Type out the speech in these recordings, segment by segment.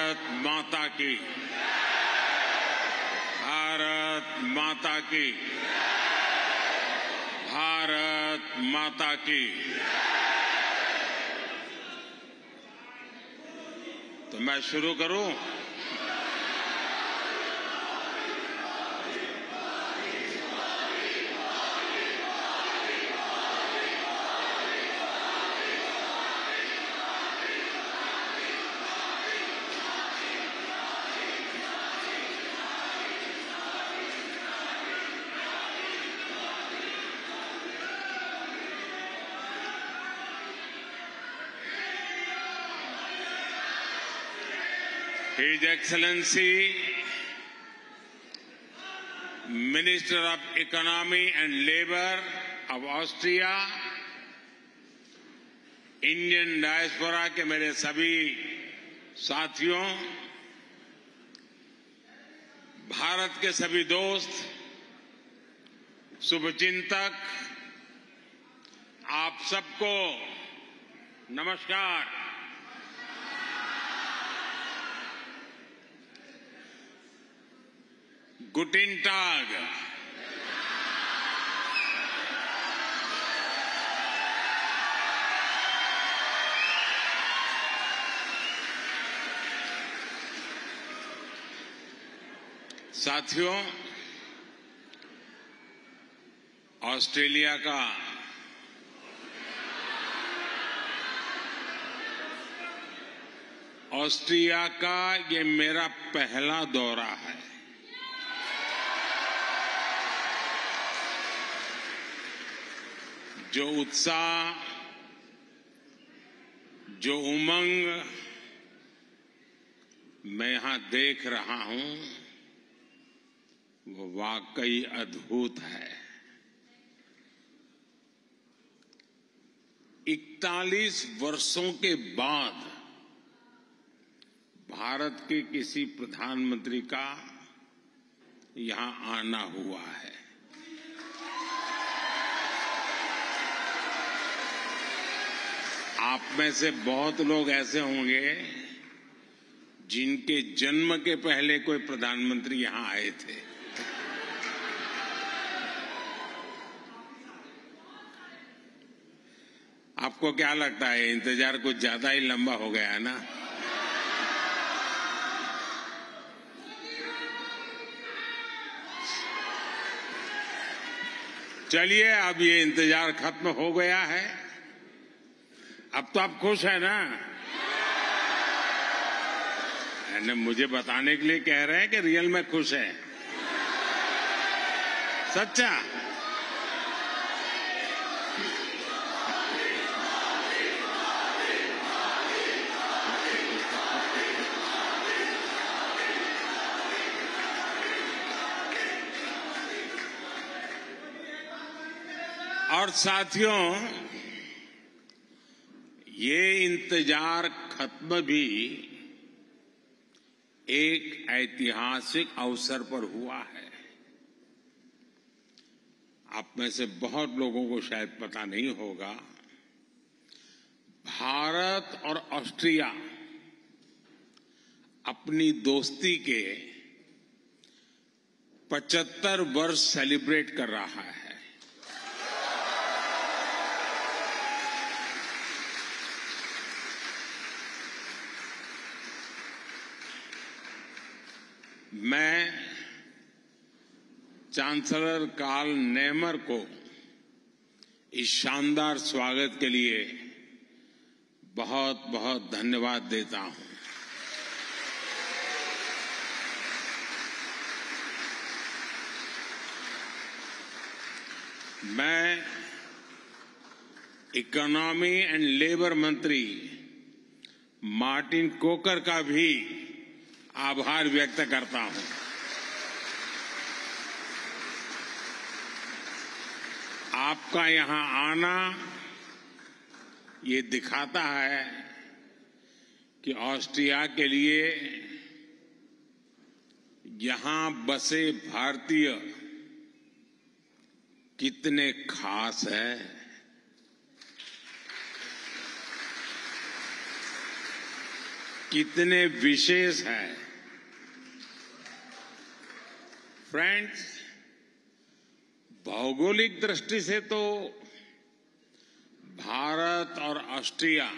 भारत माता की, भारत माता की, भारत माता की। तो मैं शुरू करूं? His Excellency, Minister of Economy and Labour of Austria, Indian diaspora के मेरे सभी साथियों, भारत के सभी दोस्त, शुभचिंतक, आप सबको नमस्कार। गुटिन टाग। साथियों, ऑस्ट्रेलिया का ये मेरा पहला दौरा है। जो उत्साह, जो उमंग मैं यहां देख रहा हूं, वो वाकई अद्भुत है। 41 वर्षों के बाद भारत के किसी प्रधानमंत्री का यहां आना हुआ है। आप में से बहुत लोग ऐसे होंगे जिनके जन्म के पहले कोई प्रधानमंत्री यहां आए थे। आपको क्या लगता है, इंतजार कुछ ज्यादा ही लंबा हो गया है ना? चलिए, अब ये इंतजार खत्म हो गया है। अब तो आप खुश है ना? मुझे बताने के लिए कह रहे हैं कि रियल में खुश है? सच्चा? और साथियों, ये इंतजार खत्म भी एक ऐतिहासिक अवसर पर हुआ है। आप में से बहुत लोगों को शायद पता नहीं होगा, भारत और ऑस्ट्रिया अपनी दोस्ती के 75 वर्ष सेलिब्रेट कर रहा है। मैं चांसलर कार्ल नेमर को इस शानदार स्वागत के लिए बहुत बहुत धन्यवाद देता हूं। मैं इकोनॉमी एंड लेबर मंत्री मार्टिन कोकर का भी आभार व्यक्त करता हूं। आपका यहां आना ये दिखाता है कि ऑस्ट्रिया के लिए यहां बसे भारतीय कितने खास है। कितने विशेष हैं। फ्रेंड्स, भौगोलिक दृष्टि से तो भारत और ऑस्ट्रिया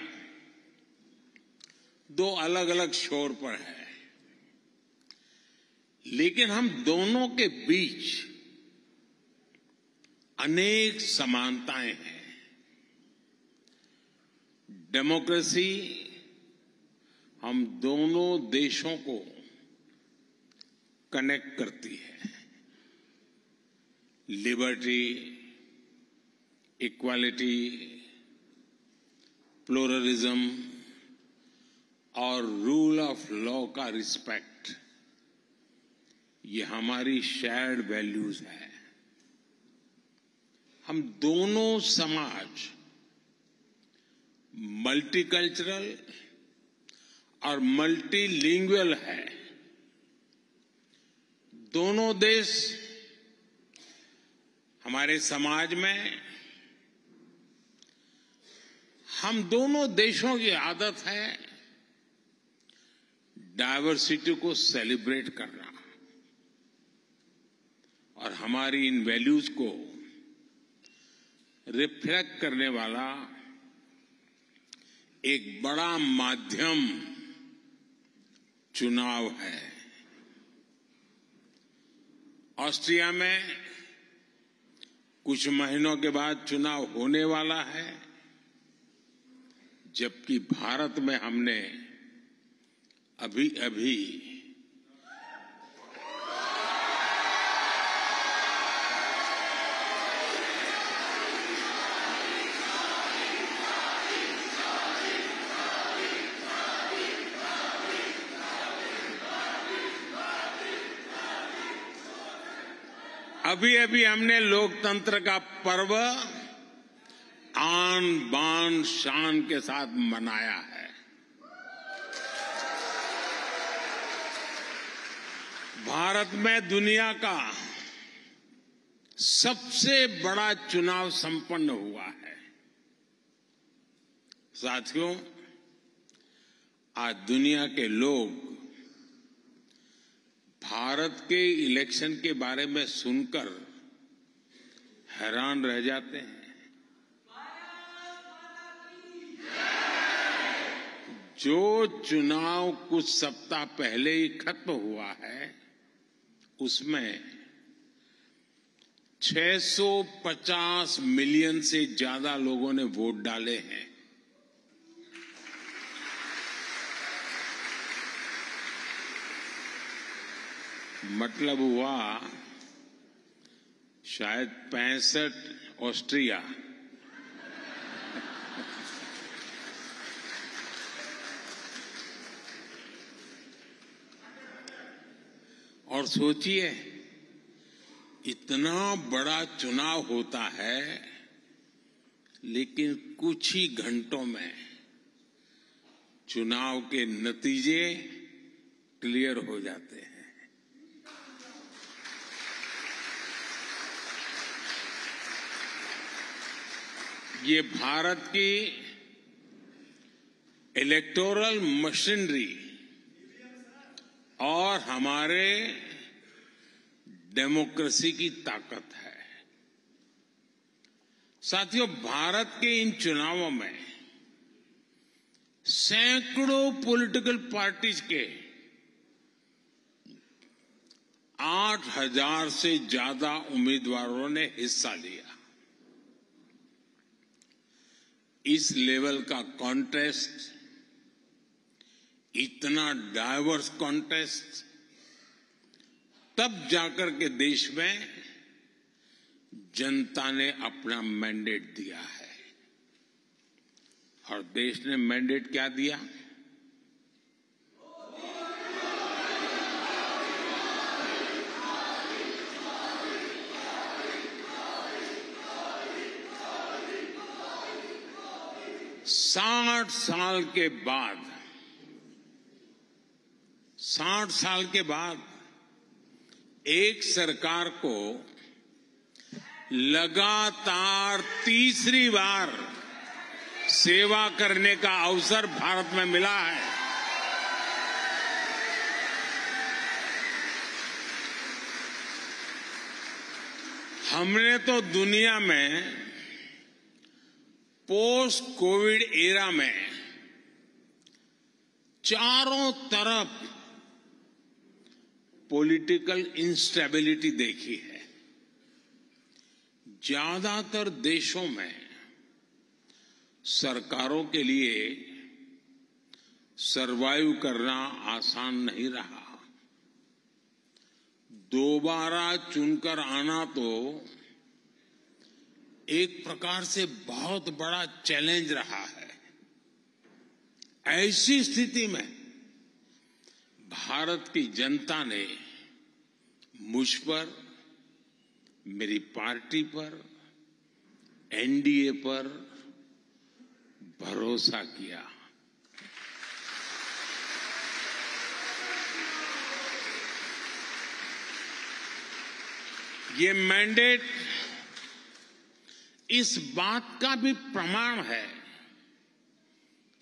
दो अलग अलग छोर पर है, लेकिन हम दोनों के बीच अनेक समानताएं हैं। डेमोक्रेसी हम दोनों देशों को कनेक्ट करती है। लिबर्टी, इक्वालिटी, प्लुरलिज्म और रूल ऑफ लॉ का रिस्पेक्ट, ये हमारी शेयर्ड वैल्यूज है। हम दोनों समाज मल्टीकल्चरल और मल्टीलिंगुअल है। दोनों देश, हमारे समाज में हम दोनों देशों की आदत है डायवर्सिटी को सेलिब्रेट करना, और हमारी इन वैल्यूज को रिफ्लेक्ट करने वाला एक बड़ा माध्यम चुनाव है। ऑस्ट्रिया में कुछ महीनों के बाद चुनाव होने वाला है, जबकि भारत में हमने अभी हमने लोकतंत्र का पर्व आन बान शान के साथ मनाया है। भारत में दुनिया का सबसे बड़ा चुनाव संपन्न हुआ है। साथियों, आज दुनिया के लोग भारत के इलेक्शन के बारे में सुनकर हैरान रह जाते हैं। जो चुनाव कुछ सप्ताह पहले ही खत्म हुआ है, उसमें 650 मिलियन से ज्यादा लोगों ने वोट डाले हैं। मतलब हुआ शायद 65 ऑस्ट्रिया। और सोचिए, इतना बड़ा चुनाव होता है, लेकिन कुछ ही घंटों में चुनाव के नतीजे क्लियर हो जाते हैं। ये भारत की इलेक्टोरल मशीनरी और हमारे डेमोक्रेसी की ताकत है। साथियों, भारत के इन चुनावों में सैकड़ों पॉलिटिकल पार्टीज के 8,000 से ज्यादा उम्मीदवारों ने हिस्सा लिया। इस लेवल का कॉन्टेस्ट, इतना डाइवर्स कॉन्टेस्ट, तब जाकर के देश में जनता ने अपना मैंडेट दिया है। और देश ने मैंडेट क्या दिया? साठ साल के बाद एक सरकार को लगातार तीसरी बार सेवा करने का अवसर भारत में मिला है। हमने तो दुनिया में पोस्ट कोविड एरा में चारों तरफ पॉलिटिकल इंस्टेबिलिटी देखी है। ज्यादातर देशों में सरकारों के लिए सरवाइव करना आसान नहीं रहा। दोबारा चुनकर आना तो एक प्रकार से बहुत बड़ा चैलेंज रहा है। ऐसी स्थिति में भारत की जनता ने मुझ पर, मेरी पार्टी पर, एनडीए पर भरोसा किया। ये मैंडेट इस बात का भी प्रमाण है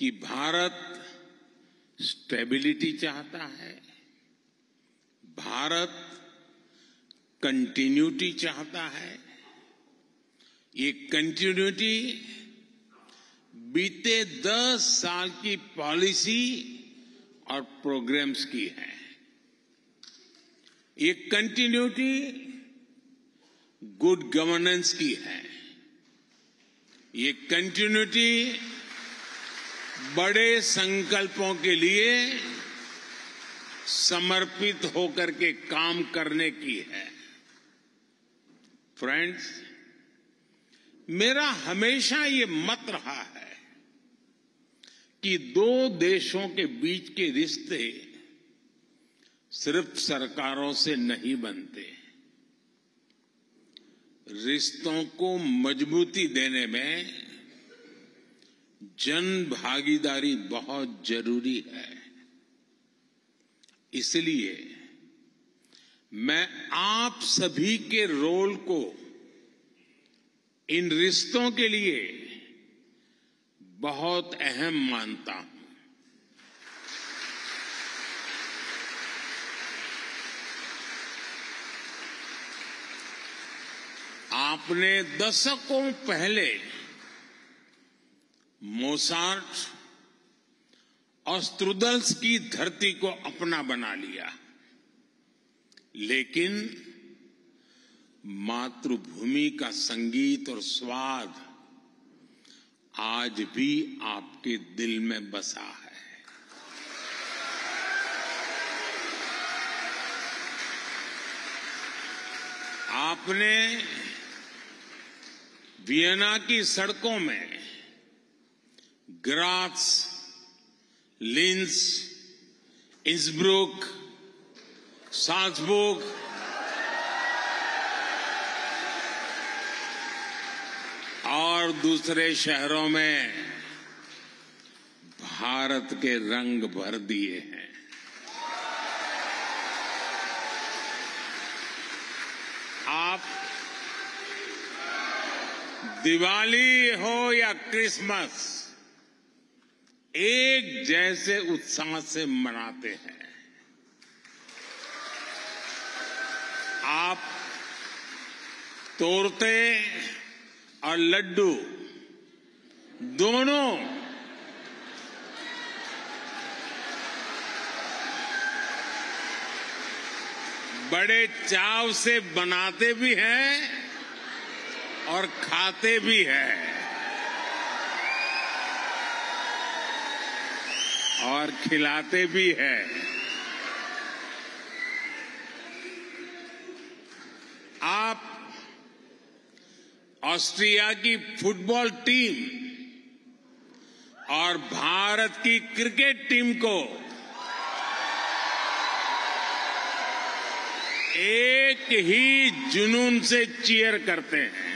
कि भारत स्टेबिलिटी चाहता है, भारत कंटिन्यूटी चाहता है। ये कंटिन्यूटी बीते 10 साल की पॉलिसी और प्रोग्राम्स की है। ये कंटिन्यूटी गुड गवर्नेंस की है। ये कंटिन्यूटी बड़े संकल्पों के लिए समर्पित होकर के काम करने की है। फ्रेंड्स, मेरा हमेशा ये मत रहा है कि दो देशों के बीच के रिश्ते सिर्फ सरकारों से नहीं बनते। रिश्तों को मजबूती देने में जन भागीदारी बहुत जरूरी है। इसलिए मैं आप सभी के रोल को इन रिश्तों के लिए बहुत अहम मानता हूं। आपने दशकों पहले मोसार्ट और स्ट्रूदल्स की धरती को अपना बना लिया, लेकिन मातृभूमि का संगीत और स्वाद आज भी आपके दिल में बसा है। आपने वियना की सड़कों में ग्रात्स, लिंस, इंसब्रुक, साल्जबर्ग और दूसरे शहरों में भारत के रंग भर दिए हैं। आप दिवाली हो या क्रिसमस एक जैसे उत्साह से मनाते हैं। आप तोरते और लड्डू दोनों बड़े चाव से बनाते भी हैं और खाते भी हैं और खिलाते भी हैं। आप ऑस्ट्रिया की फुटबॉल टीम और भारत की क्रिकेट टीम को एक ही जुनून से चीयर करते हैं।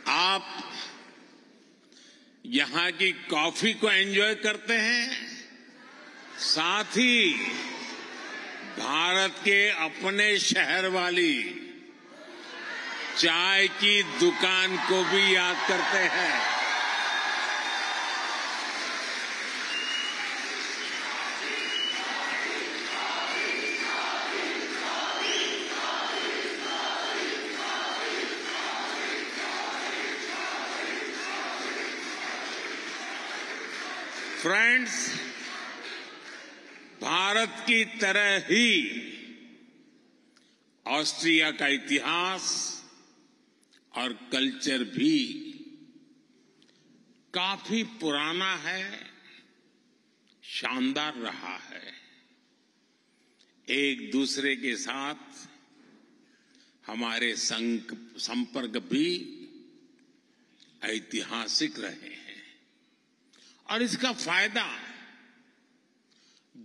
आप यहां की कॉफी को एंजॉय करते हैं, साथ ही भारत के अपने शहर वाली चाय की दुकान को भी याद करते हैं। फ्रेंड्स, भारत की तरह ही ऑस्ट्रिया का इतिहास और कल्चर भी काफी पुराना है, शानदार रहा है। एक दूसरे के साथ हमारे संपर्क भी ऐतिहासिक रहे हैं और इसका फायदा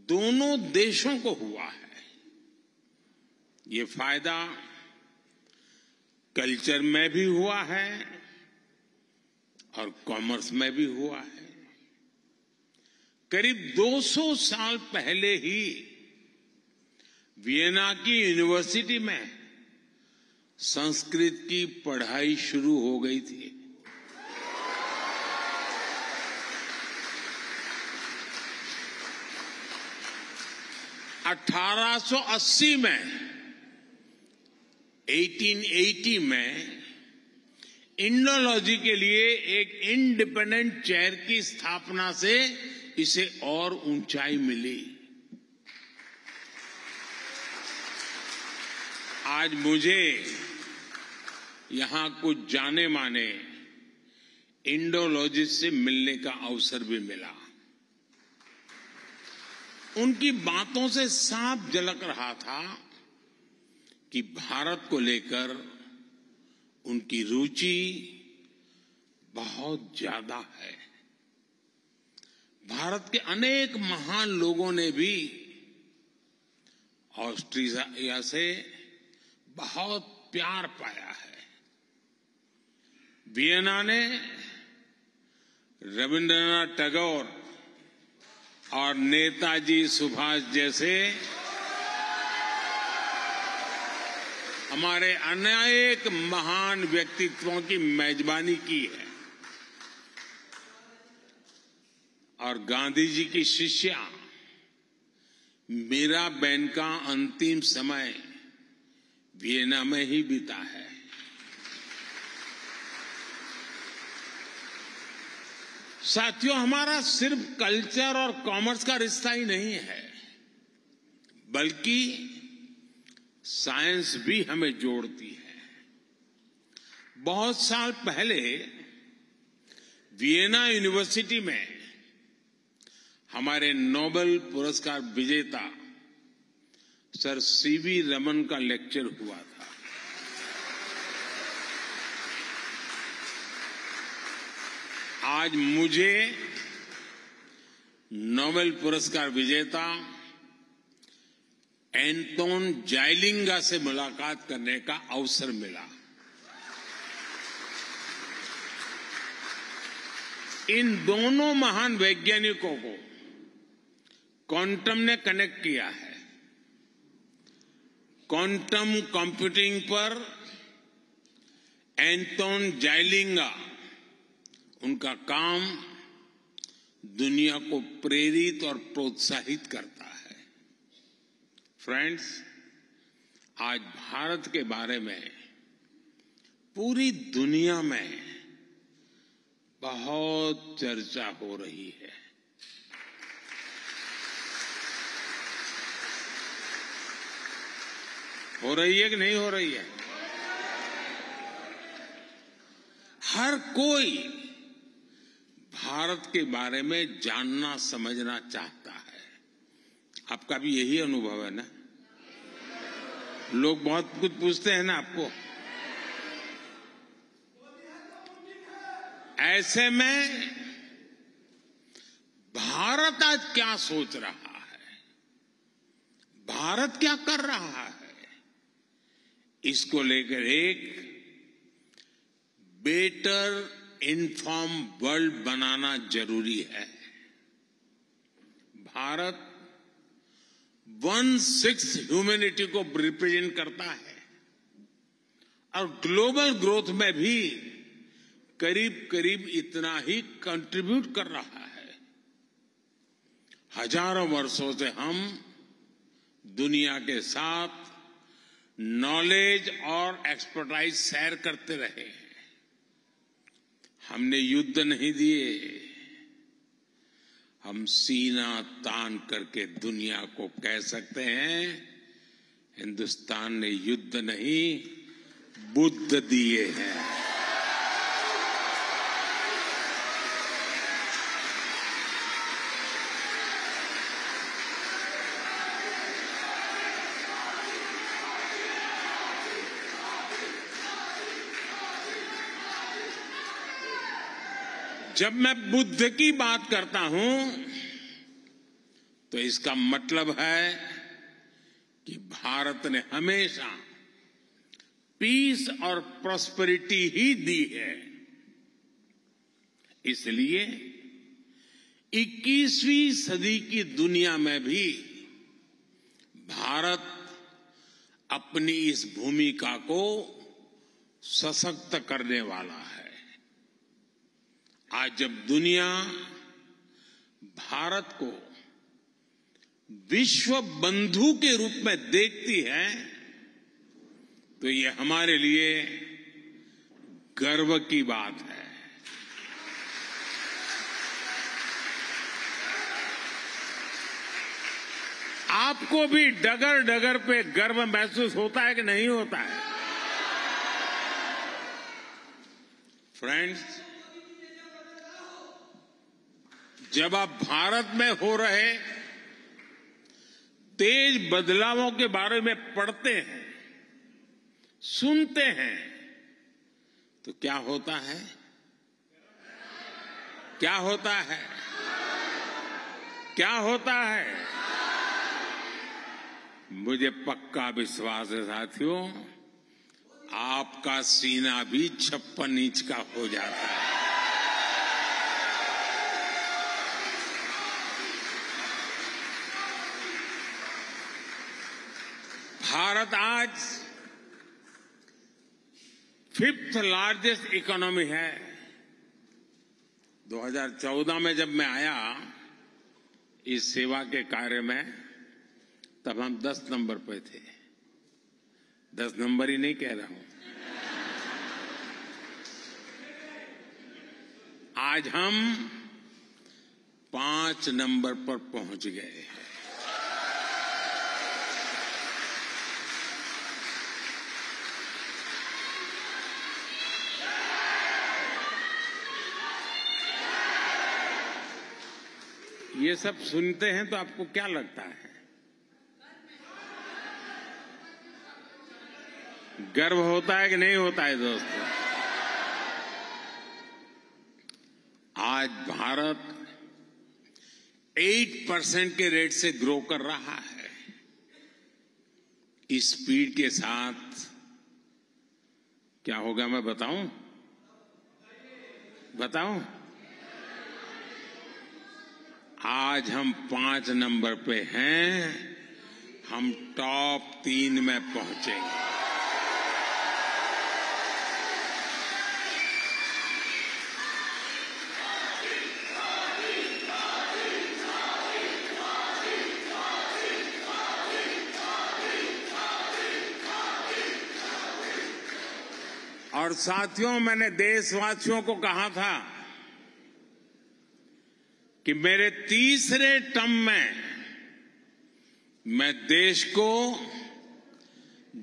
दोनों देशों को हुआ है। ये फायदा कल्चर में भी हुआ है और कॉमर्स में भी हुआ है। करीब 200 साल पहले ही वियना की यूनिवर्सिटी में संस्कृत की पढ़ाई शुरू हो गई थी। (1880 में 1880 में इंडोलॉजी के लिए एक इंडिपेंडेंट चेयर की स्थापना से इसे और ऊंचाई मिली। आज मुझे यहां कुछ जाने माने इंडोलॉजिस्ट से मिलने का अवसर भी मिला। उनकी बातों से साफ झलक रहा था कि भारत को लेकर उनकी रुचि बहुत ज्यादा है। भारत के अनेक महान लोगों ने भी ऑस्ट्रिया से बहुत प्यार पाया है। वियना ने रविंद्रनाथ टैगोर और नेताजी सुभाष जैसे हमारे अनेक महान व्यक्तित्वों की मेजबानी की है और गांधी जी की शिष्या मीराबेन का अंतिम समय वियना में ही बीता है। साथियों, हमारा सिर्फ कल्चर और कॉमर्स का रिश्ता ही नहीं है, बल्कि साइंस भी हमें जोड़ती है। बहुत साल पहले वियना यूनिवर्सिटी में हमारे नोबेल पुरस्कार विजेता सर सीवी रमन का लेक्चर हुआ था। आज मुझे नोबेल पुरस्कार विजेता एंटोन जाइलिंगा से मुलाकात करने का अवसर मिला। इन दोनों महान वैज्ञानिकों को क्वांटम ने कनेक्ट किया है। क्वांटम कंप्यूटिंग पर एंटोन जाइलिंगा, उनका काम दुनिया को प्रेरित और प्रोत्साहित करता है। फ्रेंड्स, आज भारत के बारे में पूरी दुनिया में बहुत चर्चा हो रही है। हो रही है कि नहीं हो रही है? हर कोई भारत के बारे में जानना समझना चाहता है। आपका भी यही अनुभव है ना? लोग बहुत कुछ पूछते हैं ना आपको। ऐसे में भारत आज क्या सोच रहा है, भारत क्या कर रहा है, इसको लेकर एक बेटर इन्फॉर्म वर्ल्ड बनाना जरूरी है। भारत 1/6 ह्यूमैनिटी को रिप्रेजेंट करता है और ग्लोबल ग्रोथ में भी करीब करीब इतना ही कंट्रीब्यूट कर रहा है। हजारों वर्षों से हम दुनिया के साथ नॉलेज और एक्सपर्टाइज शेयर करते रहे हैं। हमने युद्ध नहीं दिए, हम सीना तान करके दुनिया को कह सकते हैं, हिंदुस्तान ने युद्ध नहीं बुद्ध दिए हैं। जब मैं बुद्ध की बात करता हूं तो इसका मतलब है कि भारत ने हमेशा पीस और प्रॉस्पेरिटी ही दी है। इसलिए 21वीं सदी की दुनिया में भी भारत अपनी इस भूमिका को सशक्त करने वाला है। आज जब दुनिया भारत को विश्व बंधु के रूप में देखती है तो ये हमारे लिए गर्व की बात है। आपको भी डगर डगर पे गर्व महसूस होता है कि नहीं होता है? फ्रेंड्स, जब आप भारत में हो रहे तेज बदलावों के बारे में पढ़ते हैं, सुनते हैं, तो क्या होता है? क्या होता है? क्या होता है? मुझे पक्का विश्वास है साथियों, आपका सीना भी 56 इंच का हो जाता है। भारत आज 5th लार्जेस्ट इकोनॉमी है। 2014 में जब मैं आया इस सेवा के कार्य में, तब हम 10 नंबर पे थे। 10 नंबर ही नहीं कह रहा हूं, आज हम 5 नंबर पर पहुंच गए हैं। ये सब सुनते हैं तो आपको क्या लगता है? गर्व होता है कि नहीं होता है दोस्तों? आज भारत 8% के रेट से ग्रो कर रहा है। इस स्पीड के साथ क्या होगा मैं बताऊं? बताऊं? आज हम 5 नंबर पे हैं, हम टॉप 3 में पहुंचेंगे। और साथियों, मैंने देशवासियों को कहा था कि मेरे तीसरे टर्म में मैं देश को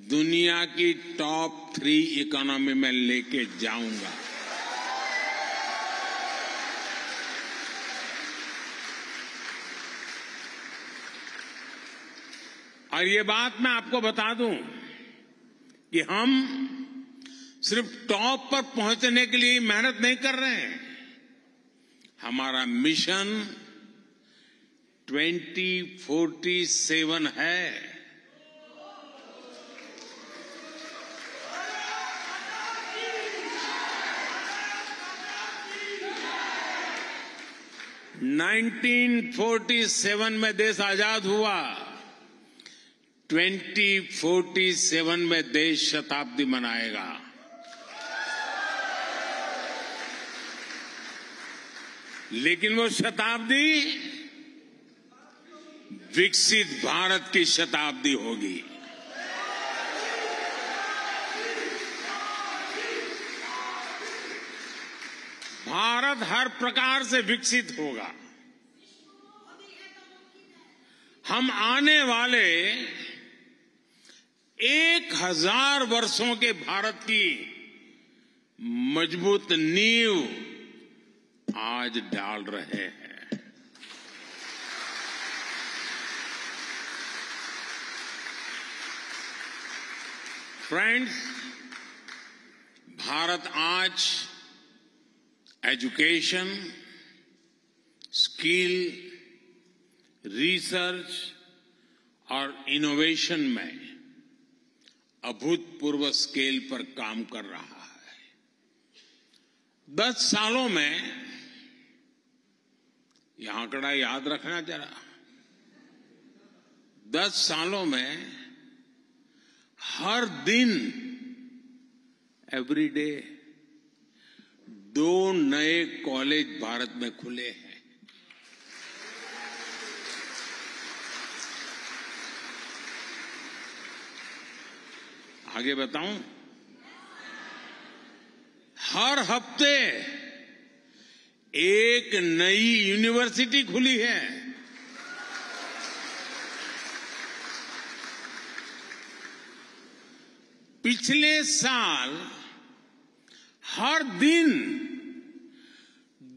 दुनिया की टॉप 3 इकोनॉमी में लेके जाऊंगा। और ये बात मैं आपको बता दूं कि हम सिर्फ टॉप पर पहुंचने के लिए मेहनत नहीं कर रहे हैं। हमारा मिशन 2047 है। नाइनटीन 47 में देश आजाद हुआ, 2047 में देश शताब्दी मनाएगा। लेकिन वो शताब्दी विकसित भारत की शताब्दी होगी। भारत हर प्रकार से विकसित होगा। हम आने वाले 1000 वर्षों के भारत की मजबूत नींव आज डाल रहे हैं। फ्रेंड्स, भारत आज एजुकेशन, स्किल, रिसर्च और इनोवेशन में अभूतपूर्व स्केल पर काम कर रहा है। 10 सालों में, यह आंकड़ा याद रखना जरा, 10 सालों में हर दिन, एवरी डे, 2 नए कॉलेज भारत में खुले हैं। आगे बताऊं, हर हफ्ते एक नई यूनिवर्सिटी खुली है। पिछले साल हर दिन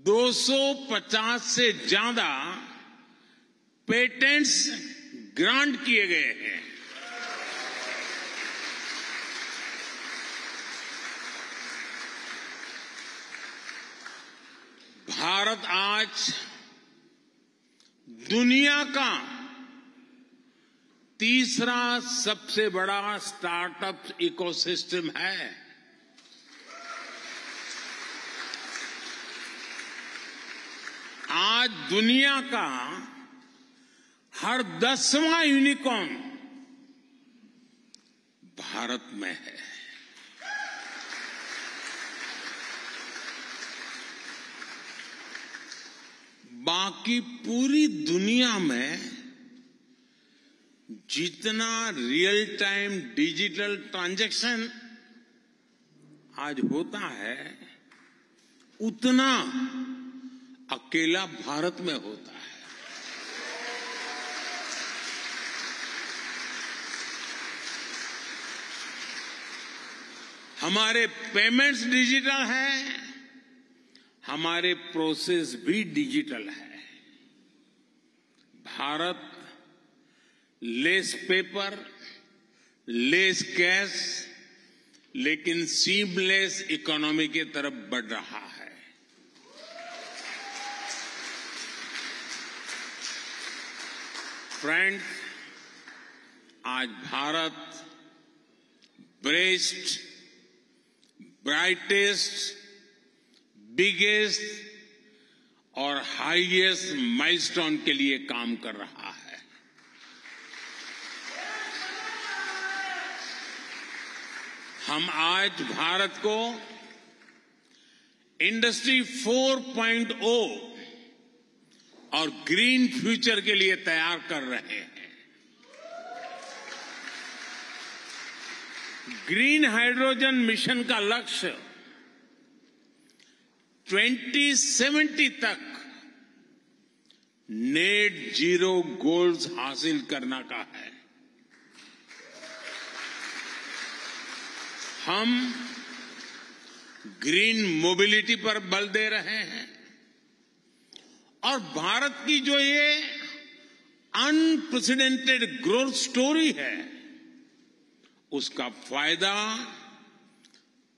250 से ज्यादा पेटेंट्स ग्रांट किए गए हैं। भारत आज दुनिया का तीसरा सबसे बड़ा स्टार्टअप इकोसिस्टम है। आज दुनिया का हर 10वां यूनिकॉर्न भारत में है। बाकी पूरी दुनिया में जितना रियल टाइम डिजिटल ट्रांजैक्शन आज होता है, उतना अकेला भारत में होता है। हमारे पेमेंट्स डिजिटल हैं, हमारे प्रोसेस भी डिजिटल है। Bharat less paper, less cash, लेकिन सीमलेस इकोनॉमी की तरफ बढ़ रहा है। फ्रेंड्स, आज भारत बेस्ट, ब्राइटेस्ट, बिगेस्ट और हाईएस्ट माइलस्टोन के लिए काम कर रहा है। हम आज भारत को इंडस्ट्री 4.0 और ग्रीन फ्यूचर के लिए तैयार कर रहे हैं। ग्रीन हाइड्रोजन मिशन का लक्ष्य 2070 तक नेट जीरो गोल्स हासिल करना का है। हम ग्रीन मोबिलिटी पर बल दे रहे हैं और भारत की जो ये अनप्रेसिडेंटेड ग्रोथ स्टोरी है, उसका फायदा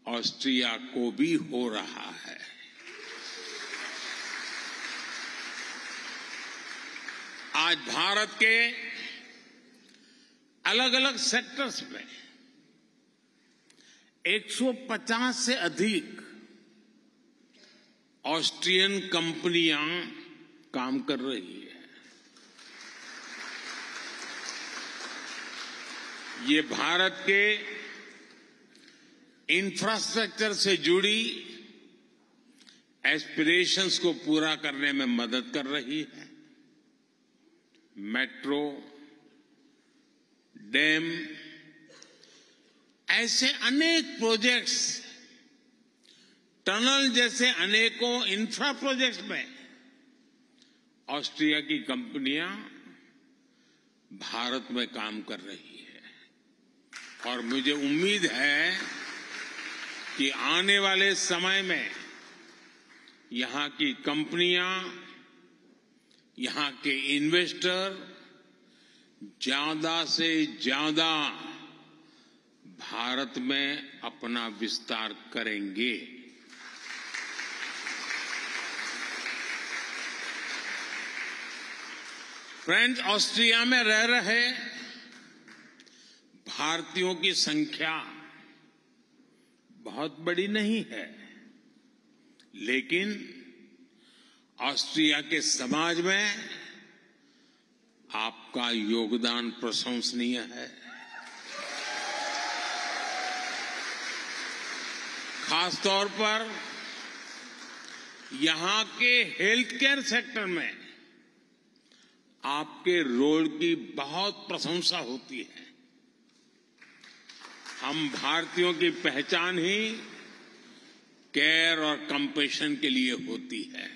ऑस्ट्रिया को भी हो रहा है। आज भारत के अलग अलग सेक्टर्स में 150 से अधिक ऑस्ट्रियन कंपनियां काम कर रही है। ये भारत के इंफ्रास्ट्रक्चर से जुड़ी एस्पिरेशंस को पूरा करने में मदद कर रही है। मेट्रो, डैम, ऐसे अनेक प्रोजेक्ट्स, टनल जैसे अनेकों इंफ्रा प्रोजेक्ट्स में ऑस्ट्रिया की कंपनियां भारत में काम कर रही है और मुझे उम्मीद है कि आने वाले समय में यहाँ की कंपनियां, यहाँ के इन्वेस्टर ज्यादा से ज्यादा भारत में अपना विस्तार करेंगे। फ्रेंड्स, ऑस्ट्रिया में रह रहे भारतीयों की संख्या बहुत बड़ी नहीं है, लेकिन ऑस्ट्रिया के समाज में आपका योगदान प्रशंसनीय है। खासतौर पर यहां के हेल्थ केयर सेक्टर में आपके रोल की बहुत प्रशंसा होती है। हम भारतीयों की पहचान ही केयर और कंपैशन के लिए होती है।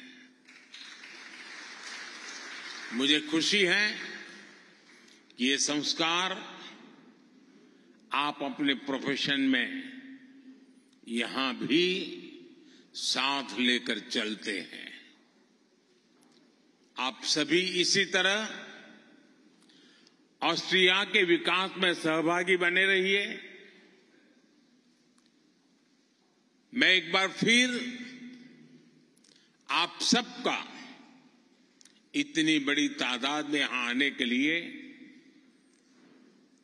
मुझे खुशी है कि ये संस्कार आप अपने प्रोफेशन में यहां भी साथ लेकर चलते हैं। आप सभी इसी तरह ऑस्ट्रिया के विकास में सहभागी बने रहिए। मैं एक बार फिर आप सबका इतनी बड़ी तादाद में यहां आने के लिए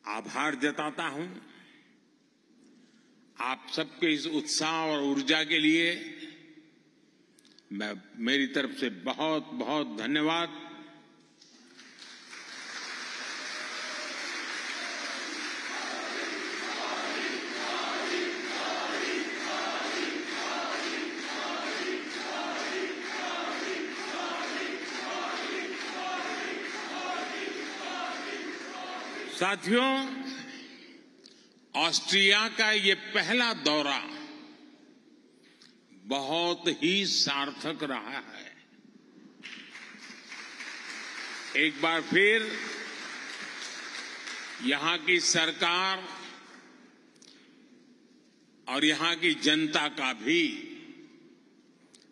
आभार जताता हूं। आप सबके इस उत्साह और ऊर्जा के लिए मेरी तरफ से बहुत बहुत धन्यवाद। साथियों, ऑस्ट्रिया का ये पहला दौरा बहुत ही सार्थक रहा है। एक बार फिर यहां की सरकार और यहां की जनता का भी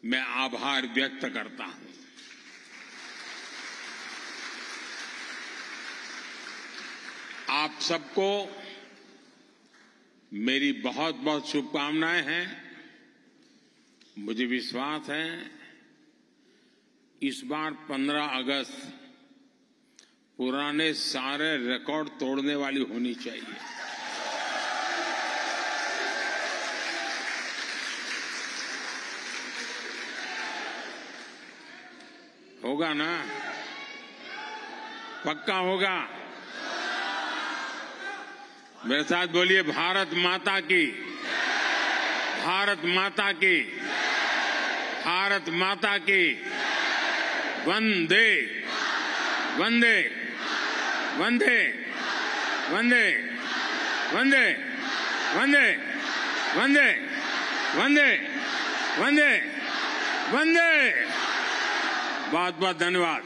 मैं आभार व्यक्त करता हूं। आप सबको मेरी बहुत बहुत शुभकामनाएं हैं। मुझे विश्वास है इस बार 15 अगस्त पुराने सारे रिकॉर्ड तोड़ने वाली होनी चाहिए। होगा ना? पक्का होगा? मेरे साथ बोलिए, भारत माता की, भारत माता की, भारत माता की। वंदे वंदे वंदे वंदे वंदे वंदे वंदे वंदे वंदे वंदे। बहुत बहुत धन्यवाद।